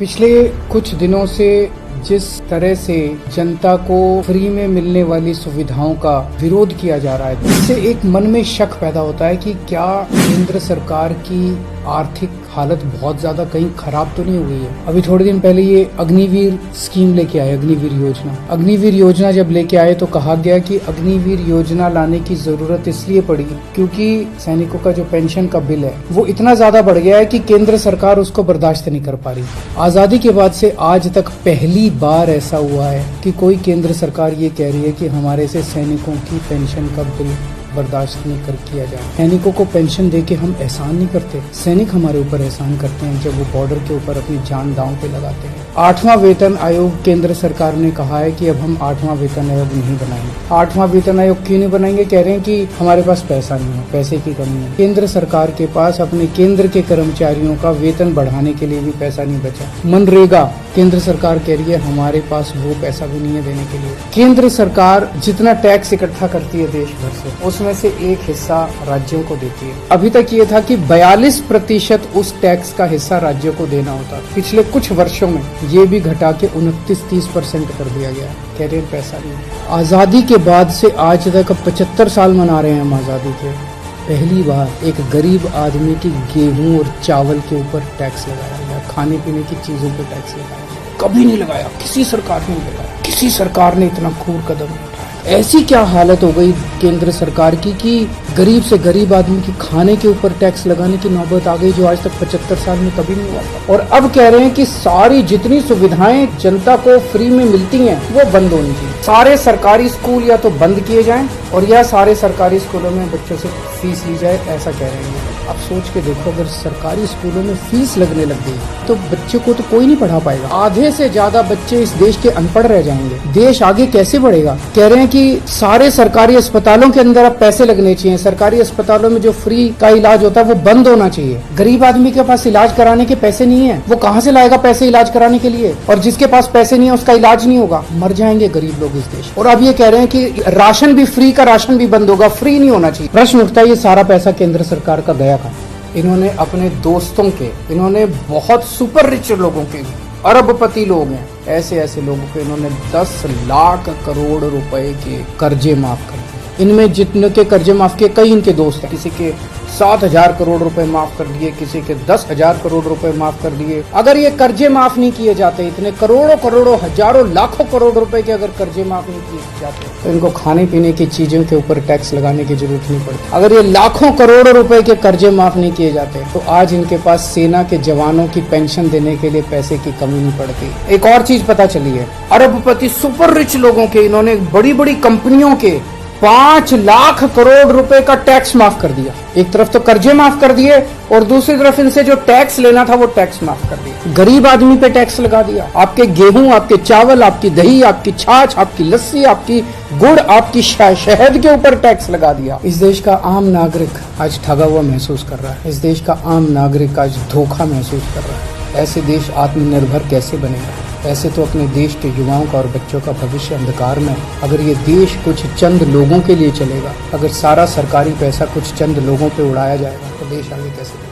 पिछले कुछ दिनों से जिस तरह से जनता को फ्री में मिलने वाली सुविधाओं का विरोध किया जा रहा है, इससे एक मन में शक पैदा होता है कि क्या केंद्र सरकार की आर्थिक हालत बहुत ज्यादा कहीं खराब तो नहीं हो गई है। अभी थोड़े दिन पहले ये अग्निवीर स्कीम लेके आए, अग्निवीर योजना जब लेके आए तो कहा गया कि अग्निवीर योजना लाने की जरूरत इसलिए पड़ी क्योंकि सैनिकों का जो पेंशन का बिल है वो इतना ज्यादा बढ़ गया है कि केंद्र सरकार उसको बर्दाश्त नहीं कर पा रही। आजादी के बाद से आज तक पहली बार ऐसा हुआ है कि कोई केंद्र सरकार ये कह रही है कि हमारे से सैनिकों की पेंशन का बिल बर्दाश्त नहीं कर किया जाए। सैनिकों को पेंशन देके हम एहसान नहीं करते, सैनिक हमारे ऊपर एहसान करते हैं जब वो बॉर्डर के ऊपर अपनी जान दांव पे लगाते हैं। 8वां वेतन आयोग केंद्र सरकार ने कहा है कि अब हम 8वां वेतन आयोग नहीं बनाएंगे। 8वां वेतन आयोग क्यों नहीं बनाएंगे? कह रहे हैं कि हमारे पास पैसा नहीं है, पैसे की कमी है। केंद्र सरकार के पास अपने केंद्र के कर्मचारियों का वेतन बढ़ाने के लिए भी पैसा नहीं बचा। मनरेगा केंद्र सरकार कह रही है हमारे पास वो पैसा भी नहीं है देने के लिए। केंद्र सरकार जितना टैक्स इकट्ठा करती है देश भर से, उसमें से एक हिस्सा राज्यों को देती है। अभी तक ये था कि 42% उस टैक्स का हिस्सा राज्यों को देना होता। पिछले कुछ वर्षों में ये भी घटा के 29-30% कर दिया गया। कह रहे हैं पैसा नहीं। आजादी के बाद से आज तक 75 साल मना रहे हैं हम आजादी के। पहली बार एक गरीब आदमी की गेहूं और चावल के ऊपर टैक्स लगाया गया, खाने पीने की चीजों पर टैक्स लगाया गया। कभी नहीं लगाया, किसी सरकार ने नहीं लगाया, किसी सरकार ने इतना क्रूर कदम नहीं उठाया। ऐसी क्या हालत हो गई केंद्र सरकार की कि गरीब से गरीब आदमी की खाने के ऊपर टैक्स लगाने की नौबत आ गई, जो आज तक 75 साल में कभी नहीं हुआ था। और अब कह रहे हैं कि सारी जितनी सुविधाएं जनता को फ्री में मिलती हैं वो बंद होनी चाहिए। सारे सरकारी स्कूल या तो बंद किए जाएं और या सारे सरकारी स्कूलों में बच्चों से फीस ली जाए, ऐसा कह रहे हैं। अब सोच के देखो, अगर सरकारी स्कूलों में फीस लगने लग गई तो बच्चे को तो कोई नहीं पढ़ा पाएगा। आधे से ज्यादा बच्चे इस देश के अनपढ़ रह जाएंगे। देश आगे कैसे बढ़ेगा? कह रहे हैं कि सारे सरकारी अस्पतालों के अंदर अब पैसे लगने चाहिए। सरकारी अस्पतालों में जो फ्री का इलाज होता है वो बंद होना चाहिए। गरीब आदमी के पास इलाज कराने के पैसे नहीं है, वो कहाँ से लाएगा पैसे इलाज कराने के लिए? और जिसके पास पैसे नहीं है उसका इलाज नहीं होगा, मर जाएंगे गरीब लोग इस देश। और अब ये कह रहे हैं कि राशन भी फ्री का राशन भी बंद होगा, फ्री नहीं होना चाहिए। प्रश्न उठता है ये सारा पैसा केंद्र सरकार का गया कहाँ? इन्होंने अपने दोस्तों के, इन्होंने बहुत सुपर रिच लोगों के, अरबपति लोग हैं, ऐसे लोगों के इन्होंने 10 लाख करोड़ रुपए के कर्जे माफ कर दिए। इनमें जितने के कर्जे माफ किए कई इनके दोस्त हैं। किसी के 7,000 करोड़ रुपए माफ कर दिए, किसी के 10,000 करोड़ रुपए माफ कर दिए। अगर ये कर्जे माफ नहीं किए जाते, इतने करोड़ों हजारों लाखों करोड़ रुपए के अगर कर्जे माफ नहीं किए जाते तो इनको खाने पीने की चीजों के ऊपर टैक्स लगाने की जरूरत नहीं पड़ती। अगर ये लाखों करोड़ों रुपए के कर्जे माफ नहीं किए जाते तो आज इनके पास सेना के जवानों की पेंशन देने के लिए पैसे की कमी नहीं पड़ती। एक और चीज पता चली है, अरबपति सुपर रिच लोगों के इन्होंने बड़ी बड़ी कंपनियों के 5 लाख करोड़ रुपए का टैक्स माफ कर दिया। एक तरफ तो कर्जे माफ कर दिए और दूसरी तरफ इनसे जो टैक्स लेना था वो टैक्स माफ कर दिया। गरीब आदमी पे टैक्स लगा दिया। आपके गेहूं, आपके चावल, आपकी दही, आपकी छाछ, आपकी लस्सी, आपकी गुड़, आपकी शहद के ऊपर टैक्स लगा दिया। इस देश का आम नागरिक आज ठगा हुआ महसूस कर रहा है। इस देश का आम नागरिक आज धोखा महसूस कर रहा है। ऐसे देश आत्मनिर्भर कैसे बनेगा? ऐसे तो अपने देश के युवाओं का और बच्चों का भविष्य अंधकार में। अगर ये देश कुछ चंद लोगों के लिए चलेगा, अगर सारा सरकारी पैसा कुछ चंद लोगों पे उड़ाया जाएगा तो देश आगे कैसे बढ़ेगा?